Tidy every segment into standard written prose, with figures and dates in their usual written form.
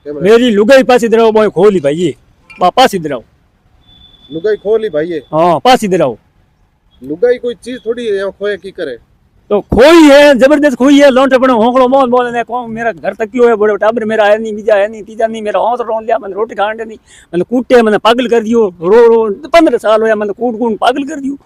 मेरी लुगाई पासी दराओ बोए खोली भाई पासी दराओ लुगाई खोली भाई हाँ पासी दराओ लुगाई कोई चीज थोड़ी है यहाँ खोए की करे तो खोई है जबरदस्त खोई है लौटे पड़े होंकलो मोल बोल ने कौन मेरा घर तक क्यों है बड़े टाबर मेरा है नहीं बीजा है नहीं तीजा नहीं मेरा हौस रोन लिया मैंने रोटी खाने नहीं मैंने कूटे मैंने पागल कर दियो रो रो 15 साल होया मैंने कूट कूट पागल कर दियो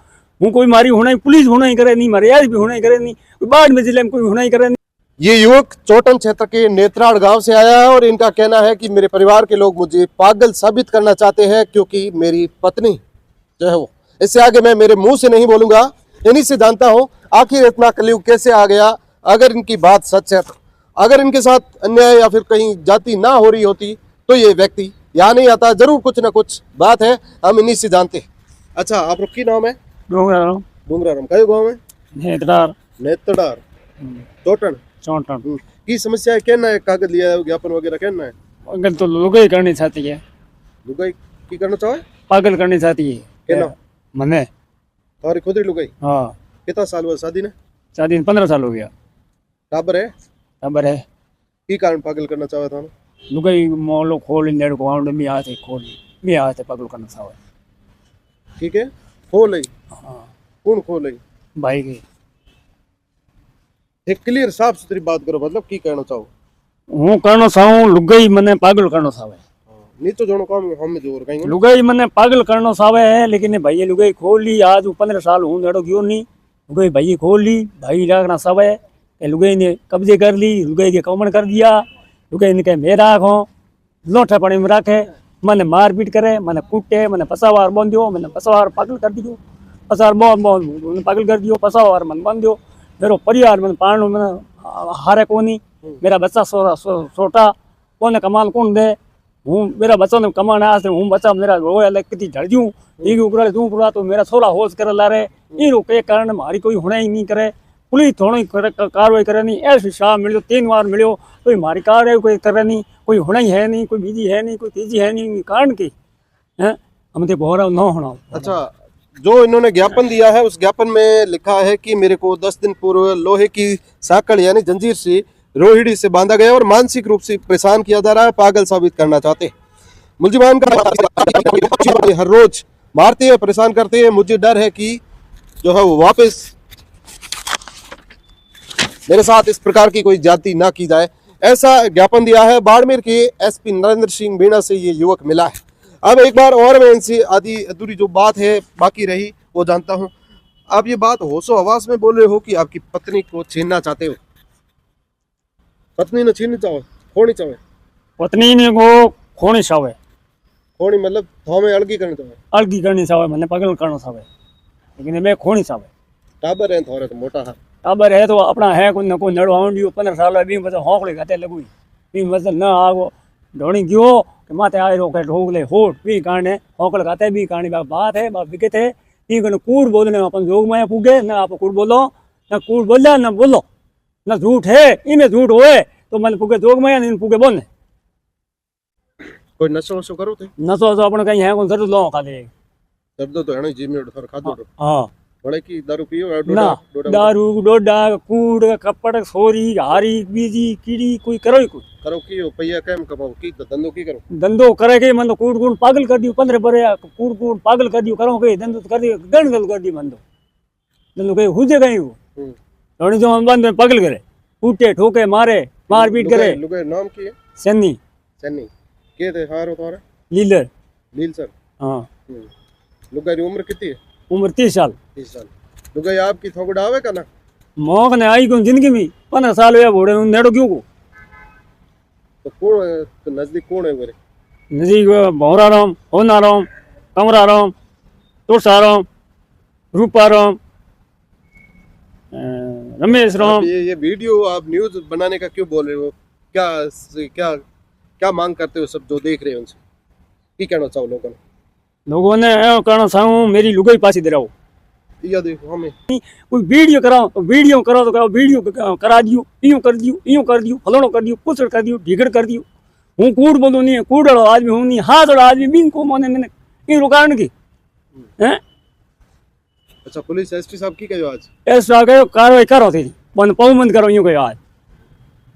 हूँ कोई मारी होना ही पुलिस होना ही करे नहीं मारे याद भी होना ही करे नहीं कोई बाढ़ में जिले में कोई होना ही करे नहीं। ये युवक चोटन क्षेत्र के नेत्राड़ गांव से आया है और इनका कहना है कि मेरे परिवार के लोग मुझे पागल साबित करना चाहते हैं क्योंकि मेरी पत्नी जो है वो, इससे आगे मैं मेरे मुंह से नहीं बोलूंगा, इन्हीं से जानता हूं आखिर इतना कलयुग कैसे आ गया। अगर इनकी बात सच है तो अगर इनके साथ अन्याय या फिर कहीं जाति ना हो रही होती तो ये व्यक्ति यहाँ नहीं आता, जरूर कुछ ना कुछ बात है, हम इन्हीं से जानते। अच्छा आप लोग की नाम है? डूंगराराम कई गाँव में? नेतड़ार चोटन की समस्या है, कहना है कागज लिया है ज्ञापन वगैरह कहना है? पागल तो लुगाई करनी चाहती है, लुगाई की करना चाहे पागल करनी चाहती है कहना मने और खुद ही लुगाई। हाँ कितना साल हुआ शादी ने? शादी 15 साल हो गया। टाबर है? टाबर है। की कारण पागल करना चाहे था? लुगाई मोलो खोल नेड़ को आउंड में आते खोल में आते पागल करना चाहे। ठीक है खोल हाँ कौन खोल भाई के एक क्लियर साफ सुथरी बात करो, मतलब की कहना चाहो? हूँ करना चाहूँ लुगाई मने पागल करना चाहे। नीचे जोनो काम हम जोर कहीं लुगाई मने पागल करना चाहे है, लेकिन भाई लुगाई खोल ली आज 15 साल हूँ नेड़ो गयो नहीं। लुगाई भाई खोल ली भाई रखना चाहे, लुगाई ने कब्जे कर ली, लुगाई के कमन कर दिया, लुगाई ने कहे मेरा आँखों लोठा पानी में रखे, मैंने मारपीट करे, मैंने कूटे, मैंने पसावार बन दियो, मैंने पसावार पागल कर दियो, पसावार बहुत पागल कर दियो, पसावार मन बन दियो, मेरे परिवार में पाण मैंने हारे कोनी, मेरा बच्चा छोटा कौन कमाल कौन दे, हूँ मेरा बच्चा ने कमाना आज हूँ बच्चा मेरा रोया लग कितनी झड़ जूँ एक उकड़ा तू उकड़ा तो मेरा छोरा होश कर ला रहे इन के कारण हमारी कोई होना ही नहीं करे, पुलिस थोड़ी कार्रवाई करे नहीं, ऐसे शाह मिलो 3 बार मिलो कोई हमारी कार्रवाई कोई करे नहीं, कोई होना ही है नहीं, कोई बीजी है नहीं, कोई तीजी है नहीं, कारण की है हम तो बहुत ना होना। अच्छा जो इन्होंने ज्ञापन दिया है उस ज्ञापन में लिखा है कि मेरे को 10 दिन पूर्व लोहे की साकड़ यानी जंजीर से रोहिड़ी से बांधा गया और मानसिक रूप से परेशान किया जा रहा है, पागल साबित करना चाहते। मुलजिमान का हर रोज मारते हैं परेशान करते हैं, मुझे डर है कि जो है वो वापस मेरे साथ इस प्रकार की कोई जाति ना की जाए, ऐसा ज्ञापन दिया है। बाड़मेर के एसपी नरेंद्र सिंह मीणा से ये युवक मिला है। अब एक बार और मैं इनसे आधी अधूरी जो बात है बाकी रही वो जानता हूँ। आप ये बात होशो हवास में बोल रहे हो कि आपकी पत्नी को छीनना चाहते हो? पत्नी ने छीननी चाहे खोनी चाहे? पत्नी ने को खोनी चाहे, खोनी मतलब थोमे अलगी करनी चाहे? अलगी करनी चाहे, मैंने पागल करना चाहे, लेकिन मैं खोनी चाहे। टाबर है थोड़े तो मोटा है, टाबर है तो अपना है कोई न कोई नड़ो आउंडियो 15 साल भी मतलब हौकले गाते लगुई भी मतलब न आगो ढोणी गयो कि माते आए रो के ढोगले होट भी काने हौकल गाते भी कहानी बात है बात विकत है ई कने कूड़ बोलने अपन जोग में पुगे न आप कूड़ बोलो न कूड़ बोला न बोलो न झूठ है इमे झूठ होए तो मन पुगे जोग में न पुगे बोलने। कोई नशो वशो करो थे? नशो तो अपन कहीं है कौन दर्द लो खाले दर्द तो है ना जिम में थोड़ा खादो। हां बड़े की दारू पियो ना दारू डोडा कूड़ कपड़ सोरी हारी बीजी कीड़ी कोई करो ही कोई करो की हो पैया केम कमाओ की धंधो की करो? धंधो करे के मन कूड़ कूड़ पागल कर दियो 15 बरे कूड़ कूड़ पागल कर दियो करो के धंधो कर दियो गण कर दियो बंदो धंधो के हुजे गई हो थोड़ी जो बंद में पागल करे कूटे ठोके मारे मारपीट करे। लुगाई नाम की है? सन्नी सन्नी के थे हारो तुम्हारे? लीलर लील सर। हां लुगाई की उम्र कितनी है? उम्र 30 साल। 30 साल। लुगाई आपकी थोकड़ा आवे का ना? मोक ने आई को जिंदगी में 15 साल हुए बूढ़े नेड़ो क्यों को तो कौन तो नजदीक कौन है मेरे? नजदीक भौराराम होनाराम कमराराम तुलसाराम रूपाराम रमेश राम। ये वीडियो आप न्यूज बनाने का क्यों बोल रहे हो? क्या क्या क्या मांग करते हो सब जो देख रहे हैं उनसे? की कहना चाहो लोगों ने कहना चाहूँ मेरी लुगाई पासी दिलाओ या देखो हमें कोई वीडियो कराओ तो कराओ वीडियो करा दियो यूं कर दियो फलाणो कर दियो कुछ कर दियो ढीगड़ कर दियो हूँ कूड़ बोलो नहीं कूड़ वाला आदमी हूँ नहीं हाथ वाला आदमी बिन को मोने मैंने इन रुकारण की हैं। अच्छा पुलिस एसपी साहब की कहो आज? ऐसा कहो कार्रवाई करो तेरी बंद पाऊ बंद करो यूं कहो आज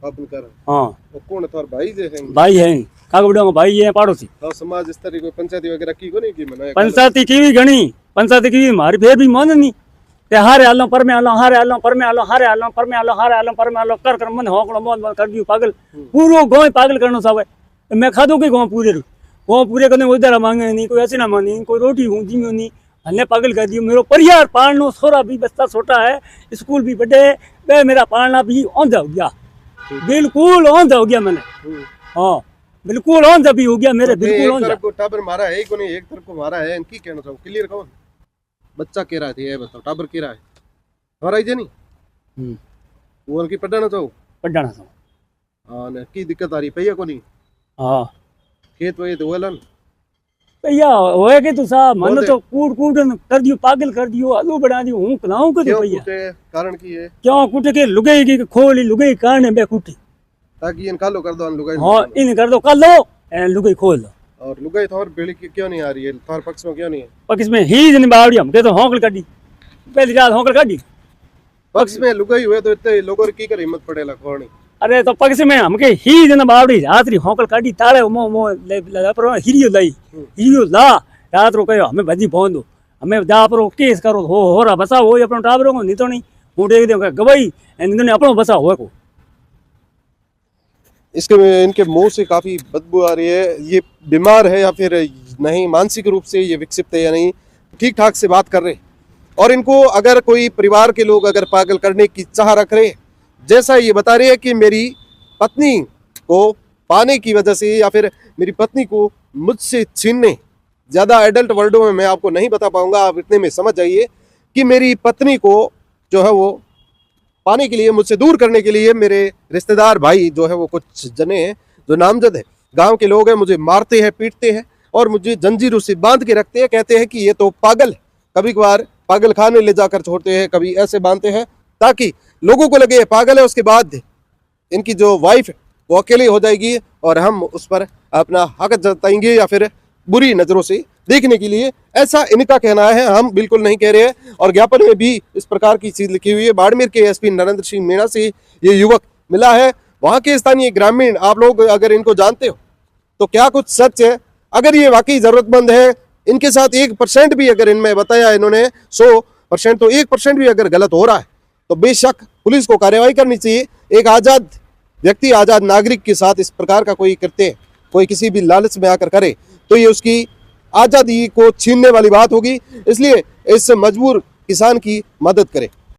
अपन कर हाँ वो कौन थार भाई जे हैं भाई है काका बुढ़ा भाई है पड़ोसी हाँ समाज स्तर कोई पंचायती वगैरह की को नहीं की मना पंचायती की भी घनी पंचायती की मारी फिर भी मन नहीं ते हारे आलो पर में आलो हारे आलो पर में आलो हारे आलो पर में आलो हारे आलो पर में आलो कर कर मन होकड़ो मन कर दियो पागल पूरो गांव पागल करनो सावे मैं खादो के गांव पूरे करने उधर मांगे नहीं कोई ऐसे ना मानी कोई रोटी हूंदी नहीं हने पागल कर दियो मेरो परिवार पालनो छोरा भी बच्चा छोटा है स्कूल भी बड़े वे मेरा पालना भी औंधा हो गया बिल्कुल औंधा हो गया मैंने हाँ बिल्कुल औंधा भी हो गया मेरे बिल्कुल औंधा को टाबर मारा है को नहीं एक तरफ को मारा है इनकी कहना चाहूं क्लियर कौन बच्चा कह रहा है ये बताओ टाबर कह रहा है हमारा ही नहीं वो उनकी पढ़ाना चाहो हाँ ने की दिक्कत आ रही भैया को नहीं हाँ खेत वही तो वेलन भैया होए के तो साहब मन तो कूट कूट कर दियो पागल कर दियो आलू बना दियो हूं कलाऊं के तो भैया कारण की है क्यों कुट के लुगाई की खोली लुगाई काने बे कुटी ताकि इन कालो कर दो लुगाई हां इन कर दो कर लो ए लुगाई खोल दो और लुगाई थोर बेली क्यों नहीं आ रही है थोर पक्ष में क्यों नहीं है पक्ष में ही जन बावड़ी हम के तो होकल काटी पहली रात होकल काटी पक्ष में लुगाई हुए तो इतने लोगों की कर हिम्मत पड़ेला खोनी अरे तो पक्ष में हमके ही जन बावड़ी रात्रि होकल काटी ताले मो मो ले पर हिरियो ला रात रो कहो हमें भजी पहुंच दो हमें जा पर केस करो हो रहा बसा हो अपनो टाबरो को नहीं तो नहीं हूं देख दे गवाई इन्होंने अपनो बसा हो को इसके इनके मुंह से काफी बदबू आ रही है ये बीमार है या फिर नहीं मानसिक रूप से ये विक्षिप्त है या नहीं ठीक ठाक से बात कर रहे और इनको अगर कोई परिवार के लोग अगर पागल करने की चाह रख रहे जैसा ये बता रहे हैं कि मेरी पत्नी को पाने की वजह से या फिर मेरी पत्नी को मुझसे छीनने ज़्यादा एडल्ट वर्डों में मैं आपको नहीं बता पाऊंगा आप इतने में समझ जाइए कि मेरी पत्नी को जो है वो पाने के लिए मुझसे दूर करने के लिए मेरे रिश्तेदार भाई जो है वो कुछ जने हैं जो नामजद है गांव के लोग हैं मुझे मारते हैं पीटते हैं और मुझे जंजीरों से बांध के रखते हैं कहते हैं कि ये तो पागल है कभी कभार पागल खाने ले जाकर छोड़ते हैं कभी ऐसे बांधते हैं ताकि लोगों को लगे पागल है उसके बाद इनकी जो वाइफ है वो अकेली हो जाएगी और हम उस पर अपना हक जताएंगे या फिर बुरी नज़रों से देखने के लिए ऐसा इनका कहना है हम बिल्कुल नहीं कह रहे हैं और ज्ञापन में भी इस प्रकार की चीज लिखी हुई है बाड़मेर के एसपी नरेंद्र सिंह मीणा से ये युवक मिला है वहां के स्थानीय ग्रामीण आप लोग अगर इनको जानते हो तो क्या कुछ सच है अगर ये वाकई जरूरतमंद है इनके साथ 1% भी अगर इनमें बताया इन्होंने 100% तो 1% भी अगर गलत हो रहा है तो बेशक पुलिस को कार्रवाई करनी चाहिए एक आजाद व्यक्ति आजाद नागरिक के साथ इस प्रकार का कोई कृत्य कोई किसी भी लालच में आकर करे तो ये उसकी आजादी को छीनने वाली बात होगी इसलिए इस मजबूर किसान की मदद करें